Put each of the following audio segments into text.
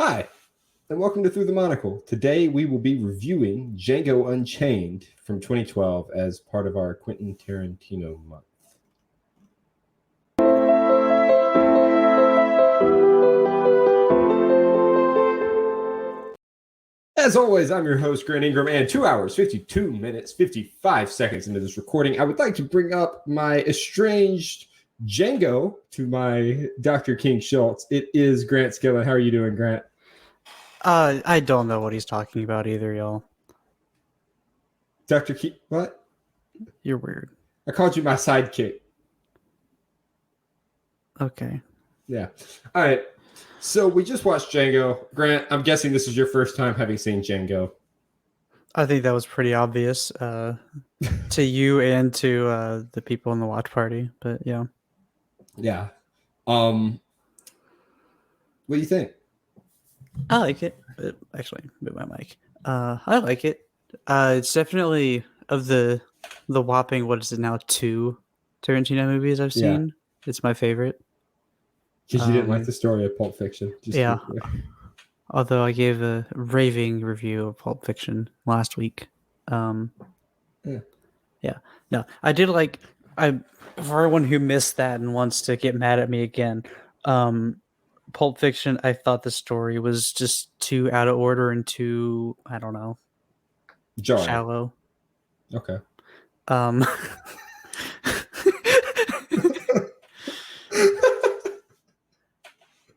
Hi, and welcome to Through the Monocle. Today we will be reviewing Django Unchained from 2012 as part of our Quentin Tarantino month. As always, I'm your host, Grant Ingram, and 2 hours, 52 minutes, 55 seconds into this recording, I would like to bring up my estranged Django to my Dr. King Schultz. It is Grant Skillen. How are you doing, Grant? I don't know what he's talking about either, y'all. Dr. King, what? You're weird. I called you my sidekick. Okay. Yeah. All right. So we just watched Django. Grant, I'm guessing this is your first time having seen Django. I think that was pretty obvious to you and to the people in the watch party, but yeah. Yeah. What do you think? I like it. Actually, move my mic. I like it. It's definitely of the whopping, what is it now, 2 Tarantino movies I've seen. Yeah. It's my favorite. Because you didn't like the story of Pulp Fiction. Yeah. Although I gave a raving review of Pulp Fiction last week. Yeah. No, I did like. For everyone who missed that and wants to get mad at me again, Pulp Fiction, I thought the story was just too out of order and too, I don't know, jarring. Shallow. Okay.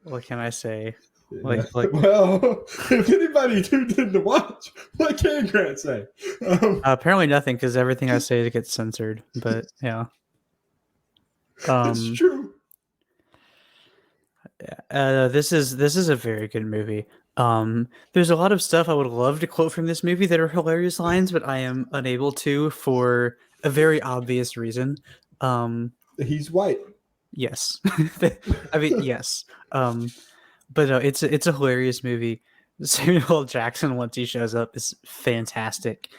What can I say? Well, if anybody tuned in to watch, what can Grant say? Apparently nothing, because everything I say gets censored. But yeah, it's true. This is a very good movie. There's a lot of stuff I would love to quote from this movie that are hilarious lines, but I am unable to for a very obvious reason. He's white. Yes. I mean, yes. But no, it's a hilarious movie. Samuel L. Jackson, once he shows up, is fantastic.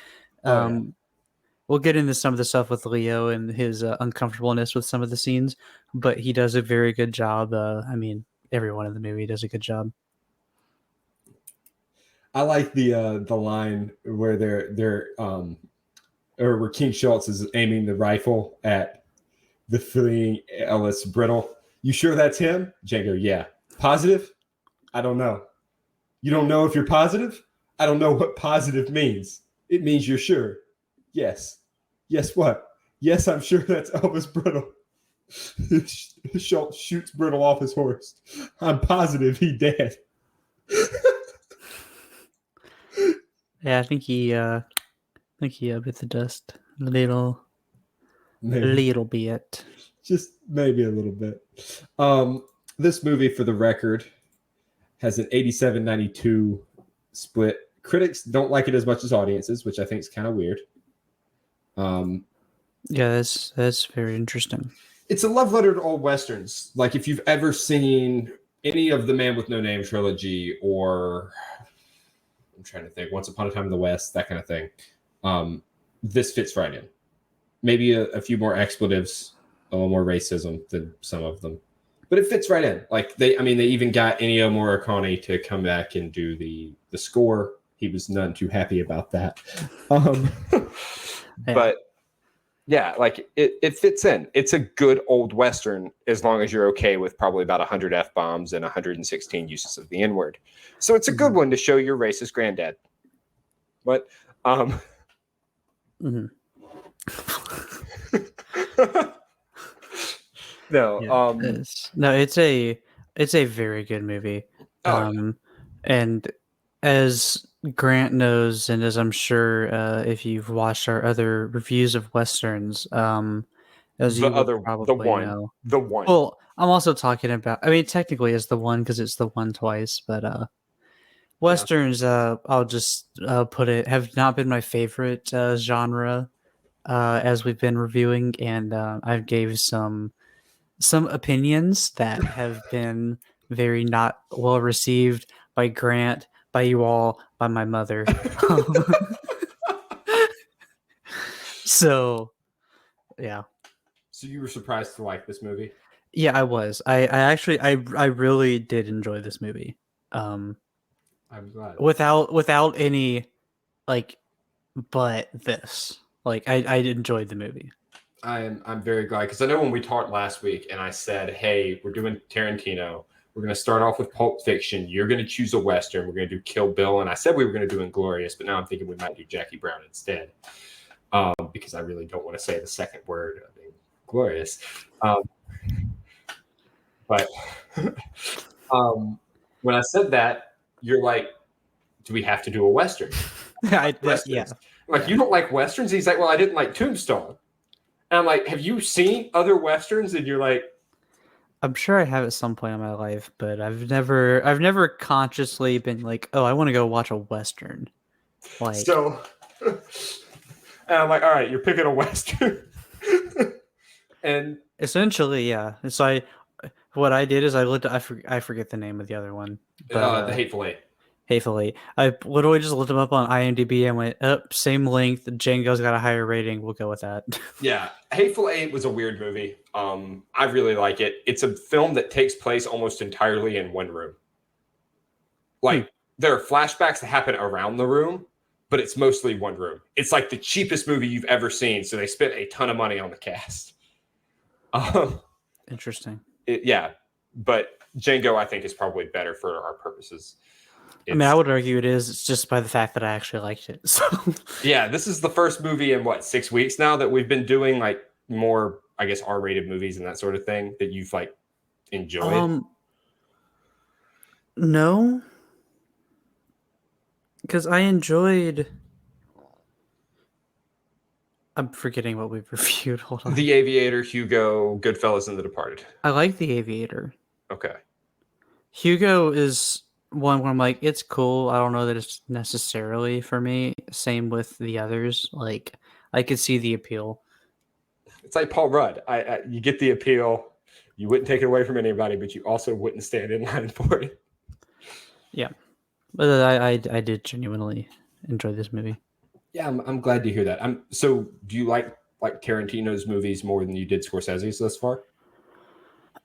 We'll get into some of the stuff with Leo and his uncomfortableness with some of the scenes, but he does a very good job. I mean, everyone in the movie does a good job. I like the line where where King Schultz is aiming the rifle at the fleeing Ellis Brittle. You sure that's him? Django, yeah. Positive? I don't know. You don't know if you're positive? I don't know what positive means. It means you're sure. Yes. Yes, what? Yes, I'm sure that's Elvis Brittle. Schultz shoots Brittle off his horse. I'm positive he dead. Yeah, I think he bit the dust a little bit. Just maybe a little bit. This movie, for the record, has an 87-92 split. Critics don't like it as much as audiences, which I think is kind of weird. Yeah, that's very interesting. It's a love letter to old westerns. Like if you've ever seen any of the Man with No Name trilogy, or I'm trying to think, Once Upon a Time in the West, that kind of thing. This fits right in. Maybe a few more expletives, a little more racism than some of them, but it fits right in. Like they even got Ennio Morricone to come back and do the score. He was none too happy about that. But yeah, like it fits in. It's a good old Western as long as you're okay with probably about 100 F-bombs and 116 uses of the N-word. So it's a good one to show your racist granddad. But Mm-hmm. No, it's a very good movie. And as Grant knows, and as I'm sure if you've watched our other reviews of westerns, as you probably know, the one. Well, I'm also talking about. I mean, technically, it's the one because it's the one twice, but westerns. I'll just put it, have not been my favorite genre as we've been reviewing, and I've gave some opinions that have been very not well received by Grant, by you all, by my mother. So, yeah. So you were surprised to like this movie? Yeah, I was. I actually really did enjoy this movie. I'm glad. without any like but this. Like I enjoyed the movie. I'm very glad because I know when we talked last week and I said, hey, we're doing Tarantino. We're going to start off with Pulp Fiction. You're going to choose a Western. We're going to do Kill Bill. And I said we were going to do Inglourious, but now I'm thinking we might do Jackie Brown instead because I really don't want to say the second word of Inglourious. But when I said that, you're like, do we have to do a Western? Yeah. Like, you don't like Westerns? He's like, well, I didn't like Tombstone. And I'm like, have you seen other Westerns? And you're like, I'm sure I have at some point in my life, but I've never consciously been like, oh, I want to go watch a Western. Like, so, and I'm like, all right, you're picking a Western. And essentially, yeah. So what I did is I looked. I forget the name of the other one, but the Hateful Eight. Hateful Eight. I literally just looked them up on IMDb and went, up, same length. Django's got a higher rating. We'll go with that. Yeah, Hateful Eight was a weird movie. I really like it. It's a film that takes place almost entirely in one room. Like, there are flashbacks that happen around the room, but it's mostly one room. It's like the cheapest movie you've ever seen, so they spent a ton of money on the cast. Interesting. Yeah, but Django, I think, is probably better for our purposes. I mean, I would argue it is. It's just by the fact that I actually liked it. So yeah, this is the first movie in 6 weeks now that we've been doing like more, I guess, R-rated movies and that sort of thing that you've like enjoyed. No, because I enjoyed. I'm forgetting what we've reviewed. Hold on. The Aviator, Hugo, Goodfellas, and The Departed. I like The Aviator. Okay. Hugo is one where I'm like, it's cool. I don't know that it's necessarily for me. Same with the others. Like, I could see the appeal. It's like Paul Rudd. You get the appeal. You wouldn't take it away from anybody, but you also wouldn't stand in line for it. Yeah. But I did genuinely enjoy this movie. Yeah, I'm glad to hear that. So do you like Tarantino's movies more than you did Scorsese's thus far?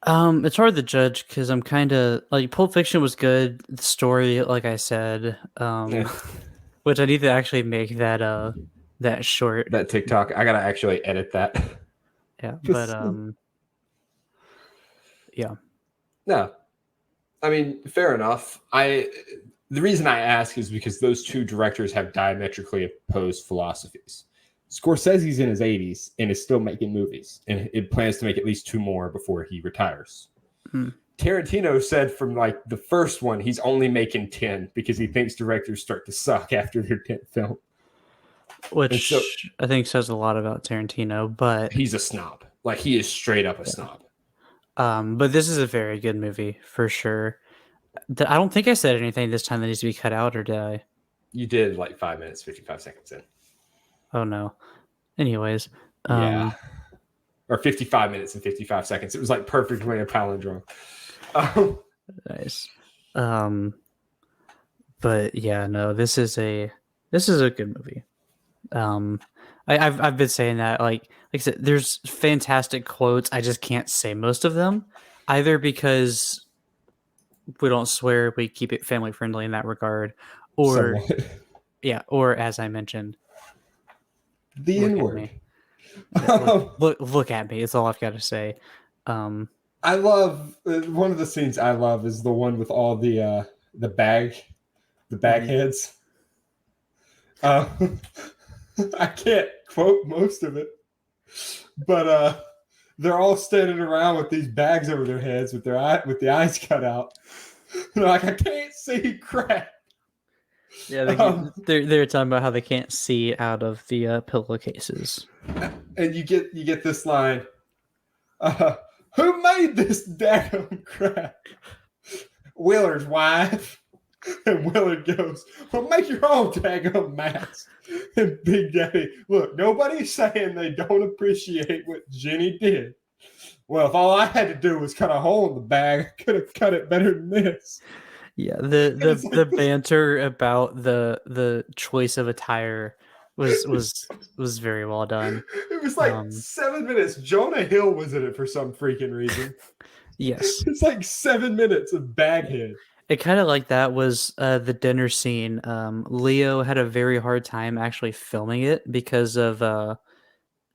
It's hard to judge because I'm kind of like Pulp Fiction was good. The story, like I said, which I need to actually make that short. That TikTok. I gotta actually edit that. Yeah, but yeah. No, I mean, fair enough. The reason I ask is because those two directors have diametrically opposed philosophies. Scorsese's in his 80s and is still making movies, and it plans to make at least 2 more before he retires. Tarantino said from like the first one, he's only making 10 because he thinks directors start to suck after their 10th film. Which I think says a lot about Tarantino, but he's a snob. Like, he is straight up a snob. But this is a very good movie for sure. I don't think I said anything this time that needs to be cut out, or did I? You did like 5 minutes, 55 seconds in. Oh no. Anyways. Yeah. Or 55 minutes and 55 seconds. It was like perfectly a palindrome. Nice. But yeah, no, this is a good movie. I've been saying that, like I said, there's fantastic quotes. I just can't say most of them, either because we don't swear, we keep it family friendly in that regard, or or as I mentioned, the N-word. Look at me. It's all I've got to say. I love one of the scenes I love is the one with all the bag heads. I can't quote most of it, but they're all standing around with these bags over their heads with the eyes cut out. They're like, I can't see crap. Yeah, they're talking about how they can't see out of the pillowcases. And you get this line, who made this daggone crap? Willard's wife. And Willard goes, well, make your own daggone mask. And Big Daddy, look, nobody's saying they don't appreciate what Jenny did. Well, if all I had to do was cut a hole in the bag, I could have cut it better than this. Yeah, the banter about the choice of attire was very well done. It was like 7 minutes. Jonah Hill was in it for some freaking reason. Yes. It's like 7 minutes of Baghead. It kind of like that was the dinner scene. Leo had a very hard time actually filming it because of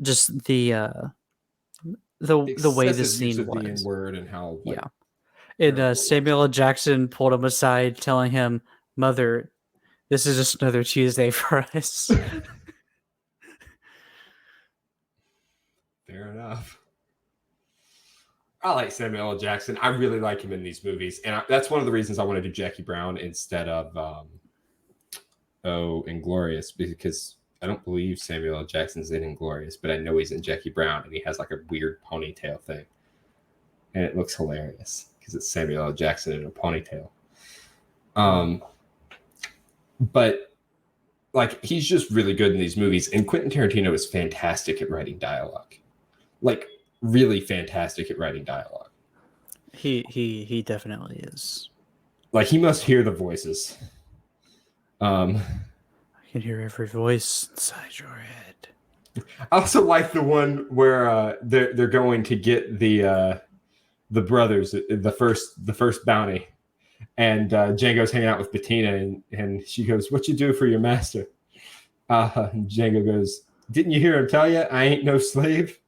just the way the Excessive use scene of the N was. word and how like Yeah, and terrible it was. Samuel L. Jackson pulled him aside, telling him, "Mother, this is just another Tuesday for us." Fair enough. I like Samuel L. Jackson. I really like him in these movies, and that's one of the reasons I want to do Jackie Brown instead of Inglorious, because I don't believe Samuel L. Jackson's in Inglorious, but I know he's in Jackie Brown, and he has like a weird ponytail thing, and it looks hilarious because it's Samuel L. Jackson in a ponytail. Um, but like he's just really good in these movies, and Quentin Tarantino is fantastic at writing dialogue, like really fantastic at writing dialogue. He definitely is. Like he must hear the voices. I can hear every voice inside your head. I also like the one where they're going to get the brothers, the first bounty, and Django's hanging out with Bettina, and she goes, "What you do for your master?" And Django goes, "Didn't you hear him tell you I ain't no slave?"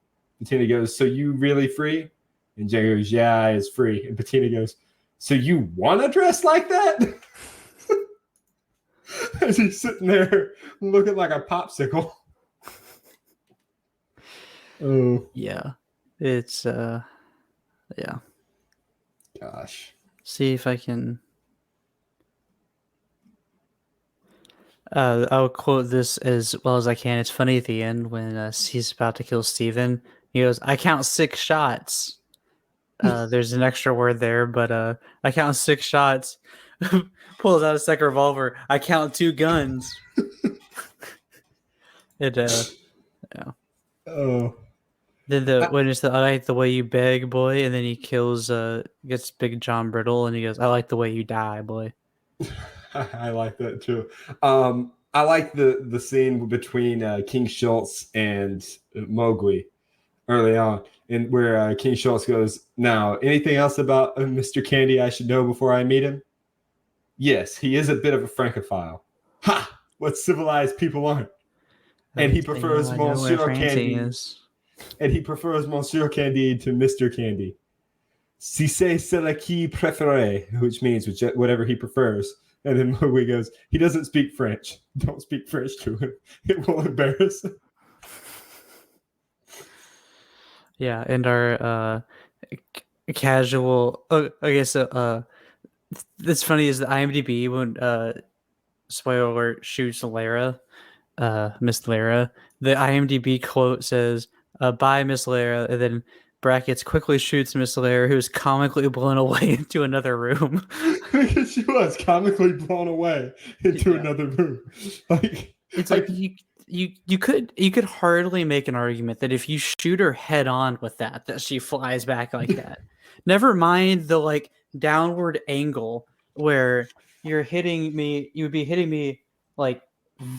Bettina goes, "So you really free?" And Django goes, "Yeah, I is free." And Bettina goes, "So you want to dress like that?" As he's sitting there looking like a popsicle. Oh yeah, it's yeah. Gosh. See if I can. I'll quote this as well as I can. It's funny at the end when he's about to kill Steven. He goes, "I count 6 shots." There's an extra word there, but I count 6 shots. Pulls out a second revolver. I count 2 guns. It yeah. Oh. Then when it's I like the way you beg, boy, and then he kills gets Big John Brittle, and he goes, "I like the way you die, boy." I like that too. I like the scene between King Schultz and Mowgli early on, and where King Schultz goes, "Now, anything else about Mr. Candy I should know before I meet him?" "Yes, he is a bit of a francophile." "Ha! What civilized people aren't." And he prefers I know where Monsieur Francie Candy. is. And he prefers Monsieur Candy to Mr. Candy. Si c'est cela qui préfère, which means whatever he prefers. And then Mowgli goes, "He doesn't speak French. Don't speak French to him. It will embarrass him." Yeah, and our casual. I guess that's funny is the IMDb when spoiler alert shoots Lara, Miss Lara. The IMDb quote says, "Bye, Miss Lara," and then brackets quickly shoots Miss Lara, who's comically blown away into another room. She was comically blown away into Yeah. another room. Like It's like you could hardly make an argument that if you shoot her head on with that she flies back like that. Never mind the like downward angle where you're hitting me, you would be hitting me like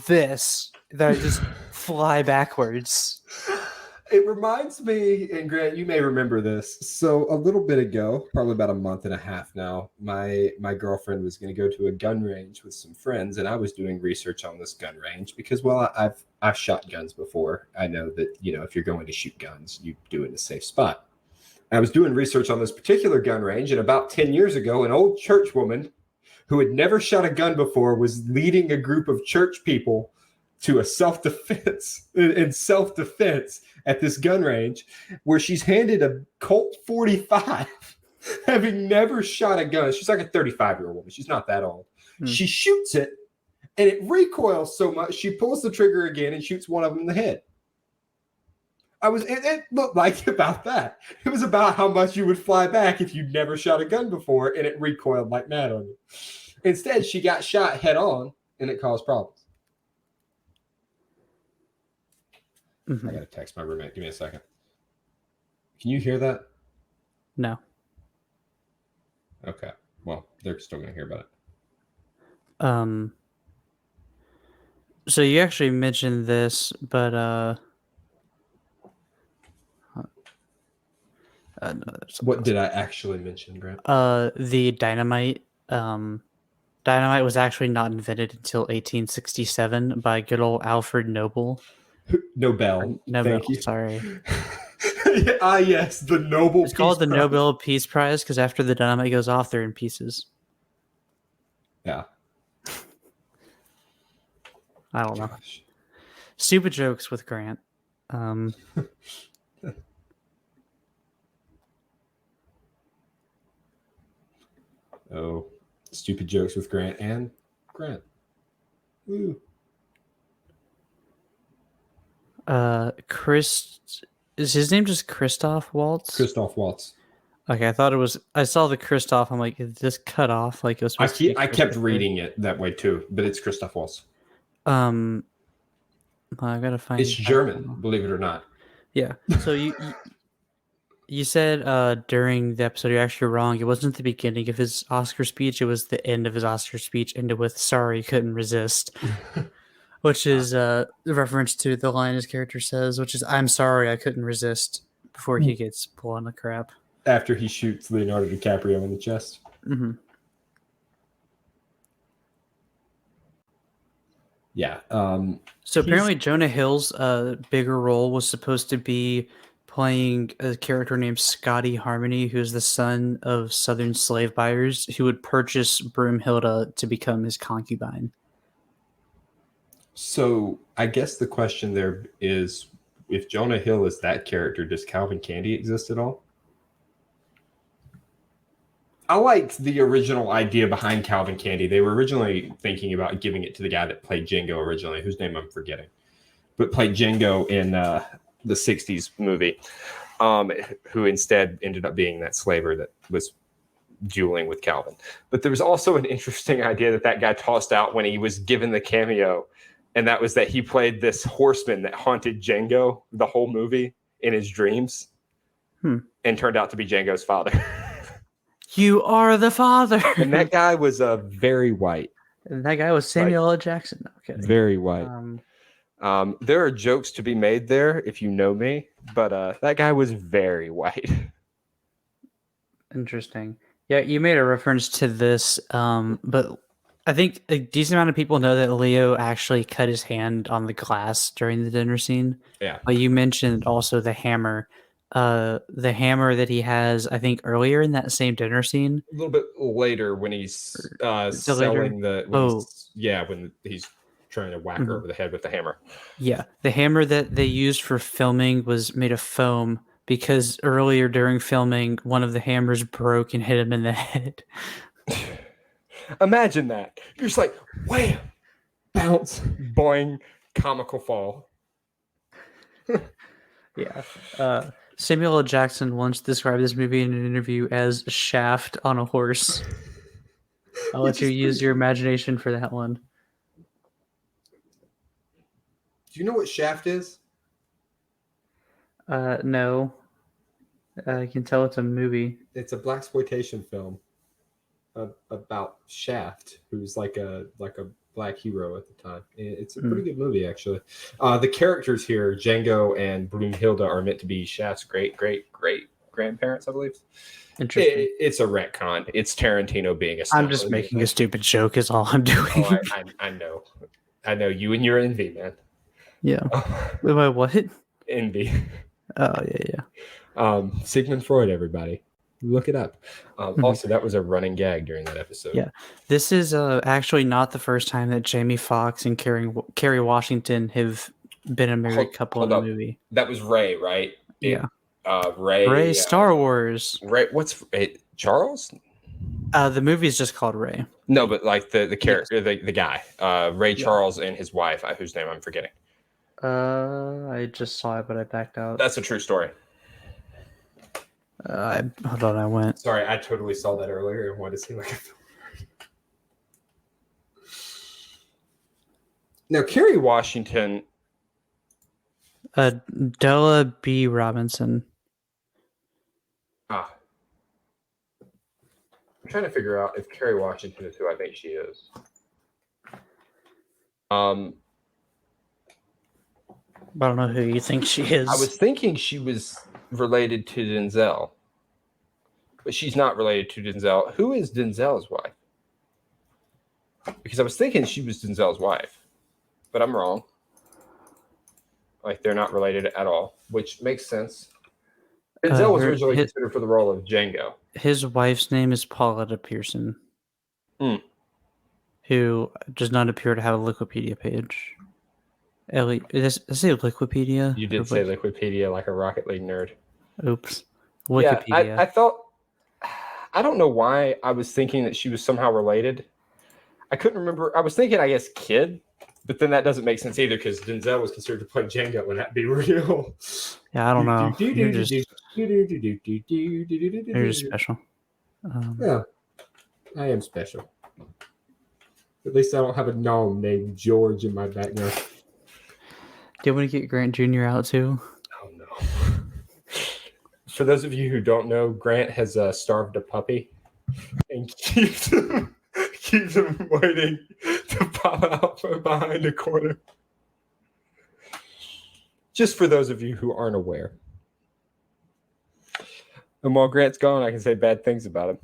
this that I just fly backwards. It reminds me, and Grant, you may remember this. So a little bit ago, probably about a month and a half now, my girlfriend was going to go to a gun range with some friends, and I was doing research on this gun range because, well, I've shot guns before. I know that if you're going to shoot guns, you do it in a safe spot. I was doing research on this particular gun range, and about 10 years ago, an old church woman who had never shot a gun before was leading a group of church people to a self-defense at this gun range where she's handed a Colt 45 having never shot a gun. She's like a 35-year-old woman. She's not that old. She shoots it and it recoils so much she pulls the trigger again and shoots one of them in the head. It looked like about that. It was about how much you would fly back if you'd never shot a gun before and it recoiled like mad on you. Instead, she got shot head on and it caused problems. I gotta text my roommate. Give me a second. Can you hear that? No. Okay. Well, they're still gonna hear about it. So you actually mentioned this, but no, what did I actually mention, Grant? The dynamite dynamite was actually not invented until 1867 by good old Alfred Nobel. Nobel. Nobel, Thank you. sorry. Yes, the Nobel It's Peace called the Prize. Nobel Peace Prize because after the dynamite goes off, they're in pieces. Yeah. I don't know. Gosh. Stupid jokes with Grant. Oh, stupid jokes with Grant and Grant. Woo. Chris, is his name just Christoph Waltz? Christoph Waltz. Okay, I thought it was. I saw the Christoph. I'm like, is this cut off? Like it was supposed to be. I kept Christopher. reading it that way too, but it's Christoph Waltz. Well, I gotta find. It's German, believe it or not. Yeah. So you said during the episode you're actually wrong. It wasn't the beginning of his Oscar speech. It was the end of his Oscar speech, ended with "Sorry, couldn't resist," which is a reference to the line his character says, which is "I'm sorry, I couldn't resist," before he gets pulled on the crap. After he shoots Leonardo DiCaprio in the chest. Mm-hmm. Yeah. So apparently Jonah Hill's bigger role was supposed to be playing a character named Scotty Harmony, who's the son of Southern slave buyers who would purchase Broomhilda to become his concubine. So I guess the question there is, if Jonah Hill is that character, does Calvin Candy exist at all? I liked the original idea behind Calvin Candy. They were originally thinking about giving it to the guy that played Django originally, whose name I'm forgetting, but played Django in the 60s movie, who instead ended up being that slaver that was dueling with Calvin. But there was also an interesting idea that guy tossed out when he was given the cameo, and that was that he played this horseman that haunted Django the whole movie in his dreams, and turned out to be Django's father. You are the father. And that guy was very white. And that guy was Samuel L. Jackson. Okay. Very white. There are jokes to be made there if you know me, but that guy was very white. Interesting. Yeah, you made a reference to this, but I think a decent amount of people know that Leo actually cut his hand on the glass during the dinner scene. Yeah. But you mentioned also the hammer. The hammer that he has, I think, earlier in that same dinner scene. A little bit later when he's selling when he's trying to whack her over the head with the hammer. Yeah, the hammer that they used for filming was made of foam because earlier during filming, one of the hammers broke and hit him in the head. Imagine that. You're just like, wham, bounce, boing, comical fall. Yeah. Samuel L. Jackson once described this movie in an interview as Shaft on a horse. I'll let you use your imagination for that one. Do you know what Shaft is? No. I can tell it's a movie. It's a blaxploitation film about Shaft, who's like a black hero at the time. It's a pretty good movie, actually. The characters here, Django and Broomhilda, are meant to be Shaft's great grandparents, I believe. Interesting. It's a retcon. It's Tarantino being a star. I'm just making a stupid joke is all I'm doing. Oh, I know you and your envy, man. Yeah. Wait, my what? Envy. Oh, yeah. Sigmund Freud, everybody. Look it up. Also, that was a running gag during that episode. Yeah. This is actually not the first time that Jamie Foxx and Kerry Washington have been a married couple in a movie. That was Ray, right? Yeah. Ray. Star Wars. Ray. What's it? Charles? The movie is just called Ray. No, but like the character, the guy, Ray Charles and his wife, whose name I'm forgetting. I just saw it, but I backed out. That's a true story. Hold on, I went. Sorry, I totally saw that earlier and wanted to seem like a film. Now, Kerry Washington. Della B. Robinson. I'm trying to figure out if Kerry Washington is who I think she is. I don't know who you think she is. I was thinking she was related to Denzel, but she's not related to Denzel. Who is Denzel's wife? Because I was thinking she was Denzel's wife, but I'm wrong. Like, they're not related at all, which makes sense. Denzel was originally considered for the role of Django. His wife's name is Pauletta Pearson, who does not appear to have a Wikipedia page. Ellie, does it say Wikipedia? You did say Wikipedia like a Rocket League nerd. Oops. Wikipedia. Yeah, I thought... I don't know why I was thinking that she was somehow related. I couldn't remember. I was thinking, I guess, kid. But then that doesn't make sense either because Denzel was considered to play Django, and that'd be real. Yeah, I don't know. You're just special. Yeah, I am special. At least I don't have a gnome named George in my background. Do you want to get Grant Jr. out too? Oh, no. For those of you who don't know, Grant has starved a puppy and keeps him waiting to pop out from behind a corner. Just for those of you who aren't aware. And while Grant's gone, I can say bad things about him.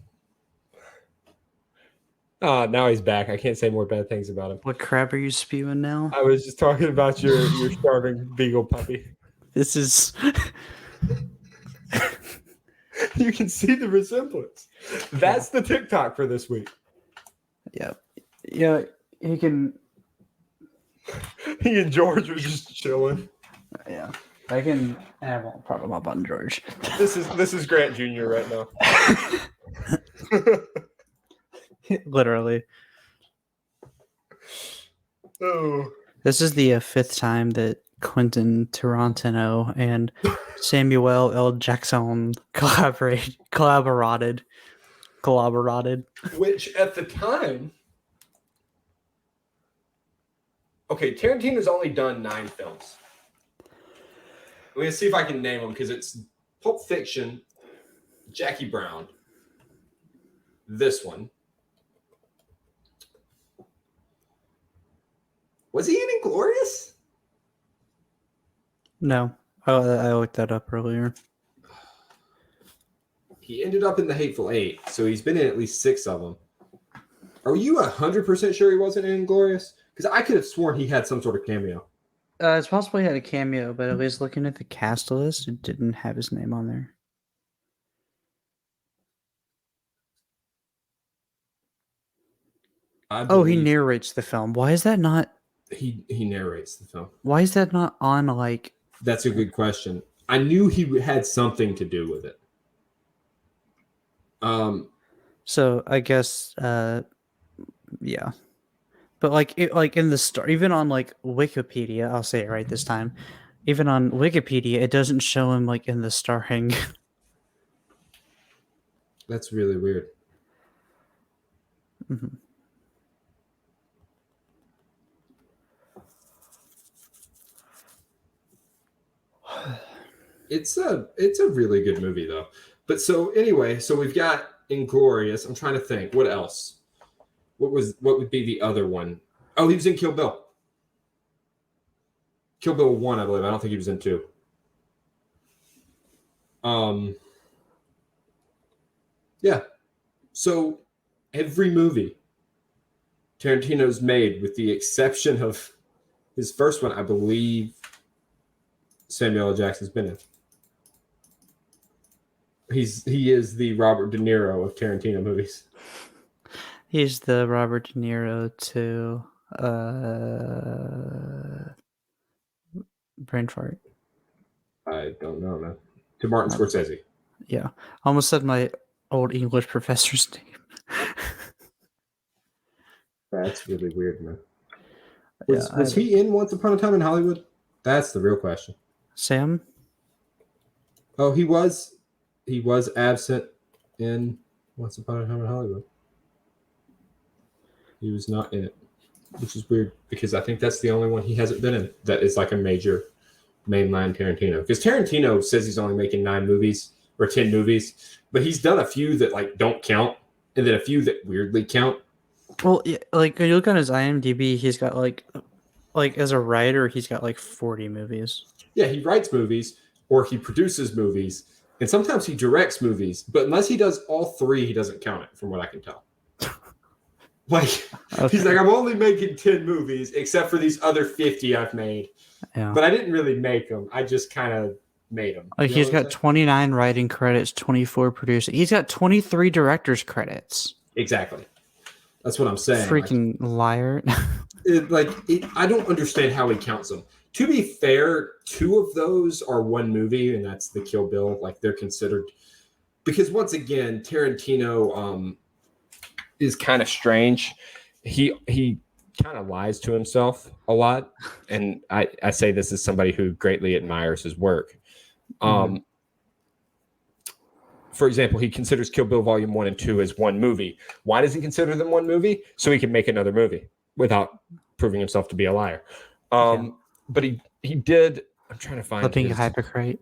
Now he's back. I can't say more bad things about him. What crap are you spewing now? I was just talking about your starving beagle puppy. This is... You can see the resemblance. That's the TikTok for this week. Yeah. Yeah, he can... He and George are just chilling. Yeah. I won't problem up on George. This is Grant Jr. right now. Literally. Oh. This is the fifth time that Quentin Tarantino and Samuel L. Jackson collaborated. Which at the time... Okay, Tarantino's only done 9 films. Let me see if I can name them, because it's Pulp Fiction, Jackie Brown, this one. Was he in Inglourious? No, I looked that up earlier. He ended up in The Hateful Eight, so he's been in at least 6 of them. Are you 100% sure he wasn't in Inglourious? Because I could have sworn he had some sort of cameo. It's possible he had a cameo, but at least looking at the cast list, it didn't have his name on there. He narrates the film. Why is that not... He narrates the film. Why is that not on, like... That's a good question. I knew he had something to do with it. So, I guess, yeah. But like in the story, even on like Wikipedia, I'll say it right this time. Even on Wikipedia, it doesn't show him like in the starring. That's really weird. Mm-hmm. It's a really good movie though. But so anyway, so we've got Inglourious. I'm trying to think. What else? What would be the other one? Oh, he was in Kill Bill. Kill Bill 1, I believe. I don't think he was in 2. Yeah. So every movie Tarantino's made, with the exception of his first one, I believe Samuel L. Jackson's been in. He is the Robert De Niro of Tarantino movies. He's the Robert De Niro to brain fart. I don't know, man. To Martin Scorsese. Yeah. I almost said my old English professor's name. That's really weird, man. Was he in Once Upon a Time in Hollywood? That's the real question. Sam? Oh, he was absent in Once Upon a Time in Hollywood. He was not in it, which is weird because I think that's the only one he hasn't been in that is like a major mainline Tarantino. Because Tarantino says he's only making 9 movies or 10 movies, but he's done a few that like don't count, and then a few that weirdly count. Well, yeah, like when you look on his IMDb, he's got like as a writer, he's got like 40 movies. Yeah, he writes movies or he produces movies, and sometimes he directs movies. But unless he does all 3, he doesn't count it, from what I can tell. Like, Okay. he's like, I'm only making 10 movies except for these other 50 I've made. Yeah. But I didn't really make them. I just kind of made them. Like, he's got 29 writing credits, 24 producing. He's got 23 director's credits. Exactly. That's what I'm saying. Freaking liar. I don't understand how he counts them. To be fair, 2 of those are one movie, and that's the Kill Bill. Like, they're considered, because once again, Tarantino is kind of strange. He kind of lies to himself a lot, and I say this as somebody who greatly admires his work. For example, he considers Kill Bill Volume 1 and 2 as one movie. Why does he consider them one movie? So he can make another movie without proving himself to be a liar. But he did. I'm trying to find being a hypocrite.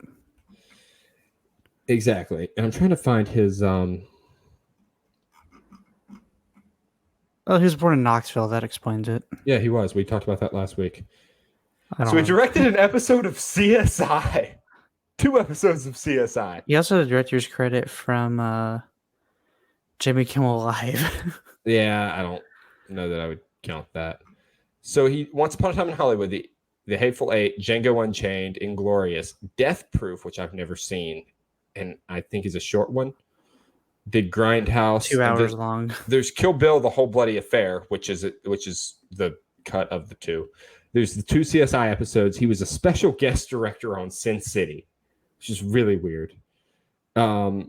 Exactly. And I'm trying to find his Oh, he was born in Knoxville. That explains it. Yeah, he was. We talked about that last week. So he directed an episode of CSI. 2 episodes of CSI. He also had a director's credit from Jimmy Kimmel Live. Yeah, I don't know that I would count that. So he Once Upon a Time in Hollywood, the Hateful Eight, Django Unchained, Inglorious, Death Proof, which I've never seen, and I think is a short one. Did Grindhouse, 2 hours long. There's Kill Bill, The Whole Bloody Affair, which is the cut of the 2. There's the 2 CSI episodes. He was a special guest director on Sin City, which is really weird. 4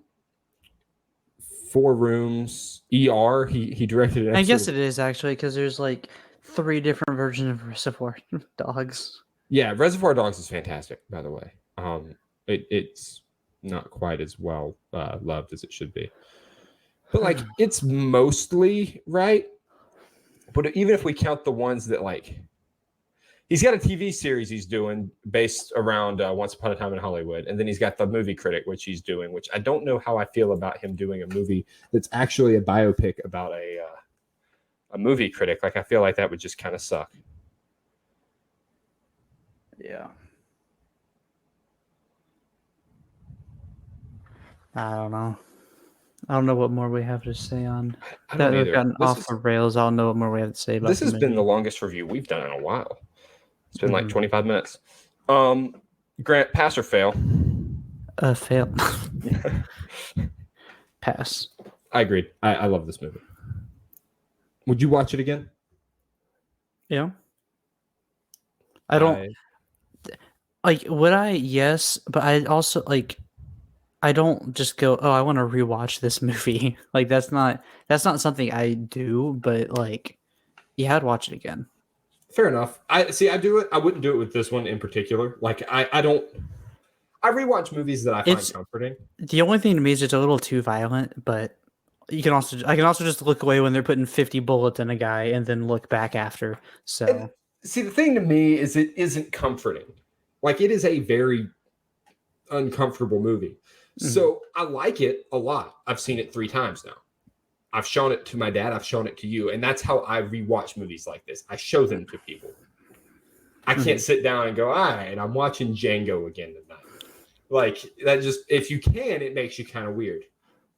Rooms, ER. He directed an episode. I guess it is actually, because there's like 3 different versions of Reservoir Dogs. Yeah, Reservoir Dogs is fantastic, by the way. It's not quite as well loved as it should be, but like it's mostly right. But even if we count the ones that, like, he's got a TV series he's doing based around Once Upon a Time in Hollywood, and then he's got The Movie Critic, which he's doing, which I don't know how I feel about him doing a movie that's actually a biopic about a movie critic. Like, I feel like that would just kind of suck. Yeah. I don't know. I don't know what more we have to say on that. We've gotten off the rails. I don't know what more we have to say about this. Has been the longest review we've done in a while. It's been like 25 minutes. Grant, pass or fail? Fail. Pass. I agreed. I love this movie. Would you watch it again? Yeah. I don't like. Would I? Yes, but I also like. I don't just go, oh, I want to rewatch this movie. Like, that's not something I do, but like, yeah, I'd watch it again. Fair enough. I do it. I wouldn't do it with this one in particular. Like, I rewatch movies that I find comforting. The only thing to me is it's a little too violent, but I can also just look away when they're putting 50 bullets in a guy and then look back after. So and see, the thing to me is it isn't comforting. Like, it is a very uncomfortable movie. So I like it a lot. I've seen it 3 times now. I've shown it to my dad. I've shown it to you. And that's how I rewatch movies like this. I show them to people. I can't sit down and go, all right, I'm watching Django again tonight. Like, that just, if you can, it makes you kind of weird.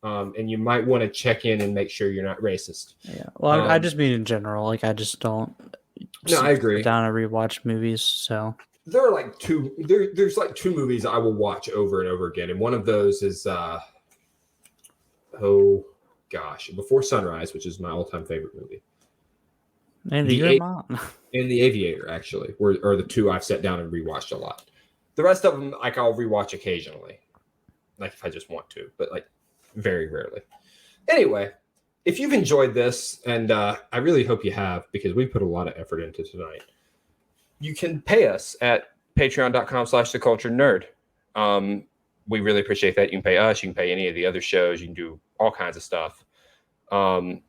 And you might want to check in and make sure you're not racist. Yeah. Well, I just mean in general. Like, I just don't. No, I agree. Sit down and rewatch movies. So. There are like 2. There's like 2 movies I will watch over and over again, and one of those is Before Sunrise, which is my all-time favorite movie. And your mom. And The Aviator, actually, are the 2 I've sat down and rewatched a lot. The rest of them, like, I'll rewatch occasionally, like if I just want to, but like very rarely. Anyway, if you've enjoyed this, and I really hope you have, because we put a lot of effort into tonight. You can pay us at patreon.com/theculturenerd. We really appreciate that. You can pay us. You can pay any of the other shows. You can do all kinds of stuff. We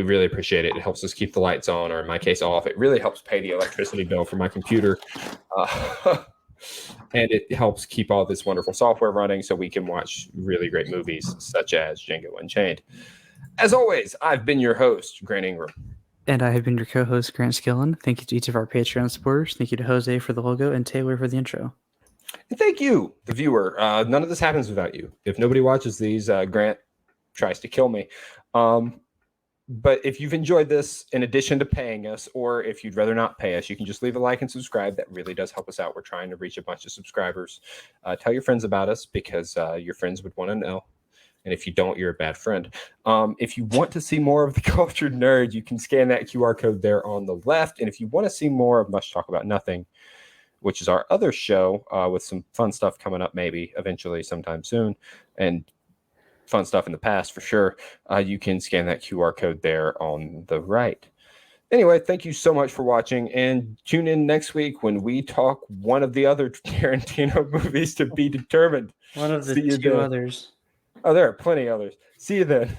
really appreciate it. It helps us keep the lights on, or in my case, off. It really helps pay the electricity bill for my computer. And it helps keep all this wonderful software running so we can watch really great movies such as Django Unchained. As always, I've been your host, Grant Ingram. And I have been your co-host, Grant Skillen. Thank you to each of our Patreon supporters. Thank you to Jose for the logo and Taylor for the intro. And thank you, the viewer. None of this happens without you. If nobody watches these, Grant tries to kill me. But if you've enjoyed this, in addition to paying us, or if you'd rather not pay us, you can just leave a like and subscribe. That really does help us out. We're trying to reach a bunch of subscribers. Tell your friends about us because your friends would want to know. And if you don't, you're a bad friend. If you want to see more of the Cultured Nerd, you can scan that QR code there on the left. And if you want to see more of Much Talk About Nothing, which is our other show with some fun stuff coming up maybe eventually sometime soon, and fun stuff in the past for sure, you can scan that QR code there on the right. Anyway, thank you so much for watching, and tune in next week when we talk one of the other Tarantino movies to be determined. One of the two others. Oh, there are plenty others. See you then.